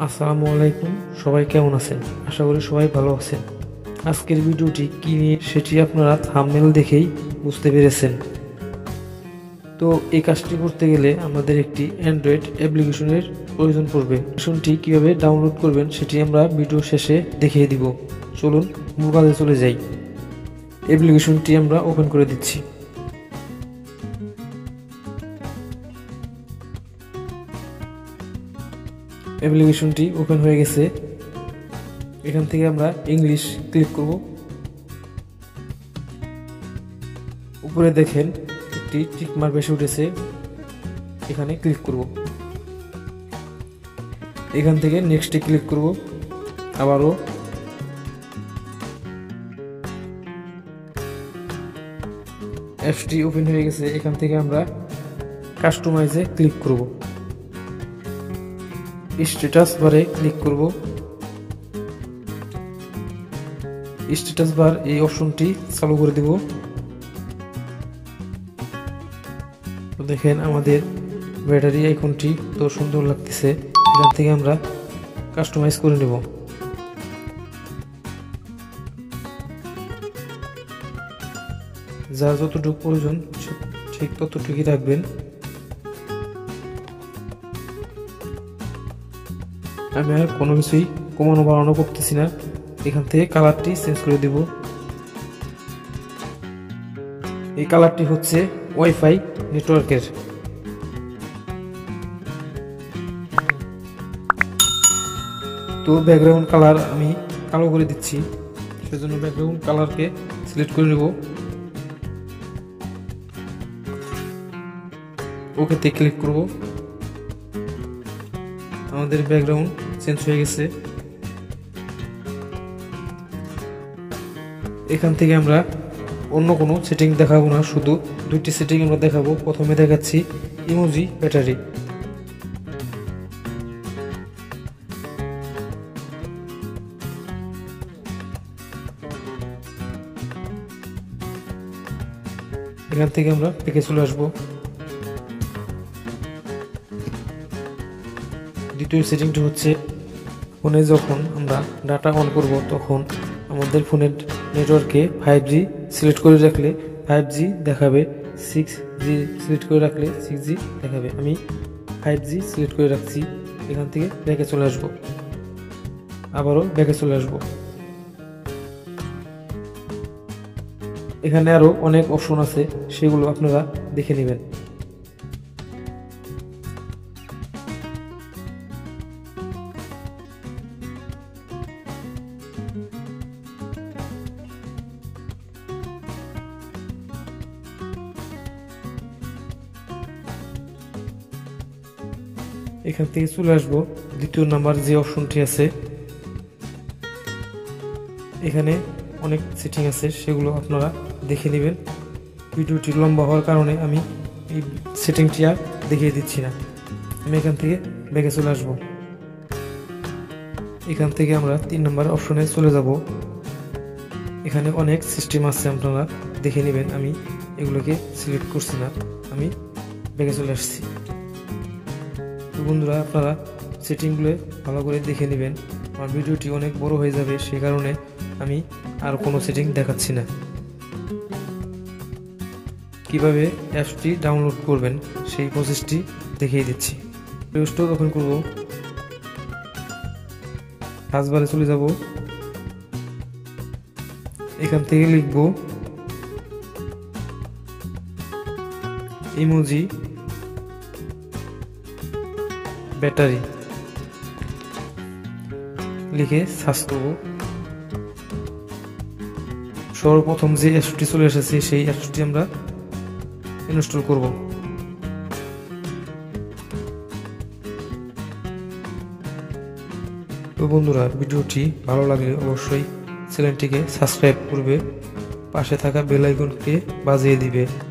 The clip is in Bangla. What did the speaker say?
আসসালামু আলাইকুম, সবাই কেমন আছেন? আশা করি সবাই ভালো আছেন। আজকের ভিডিওটি কি নিয়ে সেটি আপনারা থাম্বনেল দেখেই বুঝতে পেরেছেন। তো এই কাজটি করতে গেলে আমাদের একটি অ্যান্ড্রয়েড অ্যাপ্লিকেশনের প্রয়োজন পড়বে। অ্যাপ্লিকেশনটি কীভাবে ডাউনলোড করবেন সেটি আমরা ভিডিও শেষে দেখিয়ে দিব। চলুন মূল কাজে চলে যাই। অ্যাপ্লিকেশনটি আমরা ওপেন করে দিচ্ছি। অ্যাপ্লিকেশনটি ওপেন হয়ে গেছে। এখান থেকে আমরা ইংলিশ ক্লিক করব। উপরে দেখেন একটি টিক মার্ক এসে উঠেছে, এখানে ক্লিক করব। এখান থেকে নেক্সটে ক্লিক করব। আবারও অ্যাপসটি ওপেন হয়ে গেছে। এখান থেকে আমরা কাস্টমাইজে ক্লিক করব। স্ট্যাটাস বারে ক্লিক করব। স্ট্যাটাস বার এই অপশনটি চালু করে দেব। তো দেখেন আমাদের ব্যাটারি আইকনটি তো সুন্দর লাগতেছে। এখান থেকে আমরা কাস্টমাইজ করে নেব। যার যতটুকু প্রয়োজন ঠিক ততটুকুই রাখবেন। আমি আর কোনো কিছুই কমানো বাড়ানো করতেছি না। এখান থেকে কালারটি চেঞ্জ করে দেব। এই কালারটি হচ্ছে ওয়াইফাই নেটওয়ার্কের। তো ব্যাকগ্রাউন্ড কালার আমি কালো করে দিচ্ছি, সেজন্য ব্যাকগ্রাউন্ড কালারকে সিলেক্ট করে নেব। ওকেতে ক্লিক করব। আমাদের ব্যাকগ্রাউন্ড চেঞ্জ হয়ে গেছে। এখান থেকে আমরা অন্য কোনো সেটিং দেখাবো না, শুধু দুইটি সেটিং আমরা দেখাবো। প্রথমে দেখাচ্ছি ইমোজি ব্যাটারি। এখান থেকে আমরা পেকে চলে আসবো। দ্বিতীয় সেটিংটি হচ্ছে ফোনে যখন আমরা ডাটা অন করব তখন আমাদের ফোনের নেটওয়ার্কে 5G সিলেক্ট করে রাখলে 5G দেখাবে, 6G সিলেক্ট করে রাখলে 6G দেখাবে। আমি 5G সিলেক্ট করে রাখছি। এখান থেকে ব্যাকে চলে আসব। আবারও ব্যাকে চলে আসব। এখানে আরও অনেক অপশন আছে, সেগুলো আপনারা দেখে নেবেন। এখান থেকে চলে আসবো দ্বিতীয় নাম্বার যে অপশনটি আছে। এখানে অনেক সেটিং আছে, সেগুলো আপনারা দেখে নেবেন। ভিডিওটি লম্বা হওয়ার কারণে আমি এই সেটিংটি আর দেখিয়ে দিচ্ছি না। আমি এখান থেকে ব্যাকে চলে আসবো। এখান থেকে আমরা 3 নম্বর অপশনে চলে যাব। এখানে অনেক সিস্টেম আছে, আপনারা দেখে নেবেন। আমি এগুলোকে সিলেক্ট করছি না, আমি ব্যাকে চলে আসছি। তো বন্ধুরা, আপনারা সেটিংগুলো ভালো করে দেখে নেবেন। আমার ভিডিওটি অনেক বড় হয়ে যাবে, সে কারণে আমি আর কোনো সেটিং দেখাচ্ছি না। কিভাবে অ্যাপসটি ডাউনলোড করবেন সেই প্রসেসটি দেখিয়ে দিচ্ছি। প্লে স্টোর ওপেন করব। সার্চ বারে চলে যাব। এখান থেকে লিখব ইমোজি ব্যাটারি, লিখে সার্চ করব। সর্বপ্রথম যে অ্যাপসটি চলে এসেছে সেই অ্যাপসটি আমরা ইনস্টল করব। তো বন্ধুরা, ভিডিওটি ভালো লাগলে অবশ্যই চ্যানেলটিকে সাবস্ক্রাইব করবে, পাশে থাকা বেল আইকনকে বাজিয়ে দিবে।